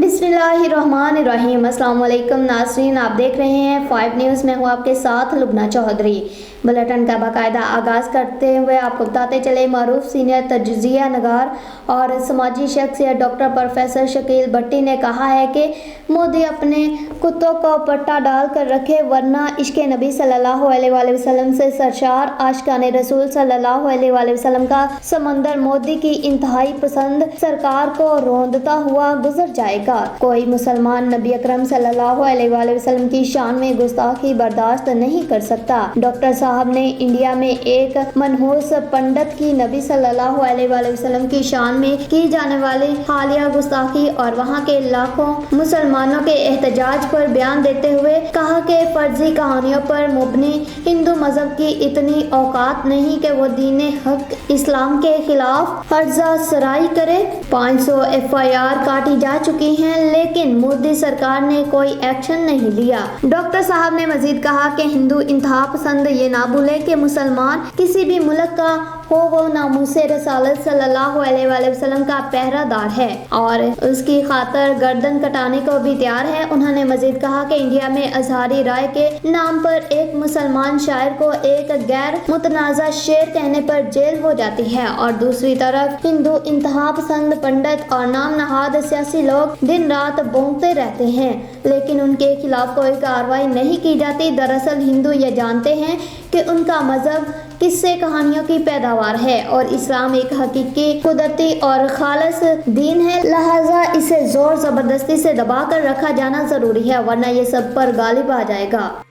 बिस्मिल्लाहिर्रहमानिर्रहीम। अस्सलाम वालेकुम नाज़रीन, आप देख रहे हैं 5 न्यूज़ में हूँ आपके साथ लुबना चौधरी। बुलेटिन का बाकायदा आगाज़ करते हुए आपको बताते चले, मरूफ सीनियर तज्ज़िया नगार और समाजी शख्सियत डॉक्टर प्रोफेसर शकील भट्टी ने कहा है कि मोदी अपने कुत्तों को पट्टा डाल कर रखे, वरना इश्क़ नबी सल्लल्लाहु अलैहि वसल्लम से सरशार आशिकाने रसूल सल्लल्लाहु अलैहि वसल्लम का समंदर मोदी की इंतहाई पसंद सरकार को रौंदता हुआ गुजर जाएगा। कोई मुसलमान नबी अकरम सल्लल्लाहु अलैहि वसल्लम की शान में गुस्ताखी बर्दाश्त नहीं कर सकता। डॉक्टर साहब ने इंडिया में एक मनहूस पंडित की नबी सल्लल्लाहु अलैहि वसल्लम की शान में की जाने वाली हालिया गुस्ताखी और वहाँ के लाखों मुसलमानों के एहतजाज पर बयान देते हुए कहा कि फर्जी कहानियों पर मुबनी हिंदू मजहब की इतनी औकात नहीं कि वो दीन हक इस्लाम के खिलाफ फर्जा सराई करे। 500 FIR काटी जा चुकी हैं, लेकिन मोदी सरकार ने कोई एक्शन नहीं लिया। डॉक्टर साहब ने मजीद कहा कि हिंदू इंतहा पसंद ये ना भूले कि मुसलमान किसी भी मुल्क का हो वो नामूसे रसालत सल्लल्लाहु अलैहि वसल्लम का पहरादार है और उसकी खातर गर्दन कटाने को भी तैयार है। उन्होंने मजीद कहा कि इंडिया में अजहारी राय के नाम पर एक मुसलमान शायर को एक गैर मुतनाज़ा शेर कहने पर जेल हो जाती है और दूसरी तरफ हिंदू इंतहा पसंद पंडित और नाम नहाद सियासी लोग दिन रात भौंकते रहते हैं, लेकिन उनके खिलाफ कोई कार्रवाई नहीं की जाती। दरअसल हिंदू ये जानते हैं कि उनका मजहब किस्से कहानियों की पैदावार है और इस्लाम एक हकीकी कुदरती और खालिस दीन है, लिहाजा इसे जोर जबरदस्ती से दबा कर रखा जाना जरूरी है, वरना ये सब पर गालिब आ जाएगा।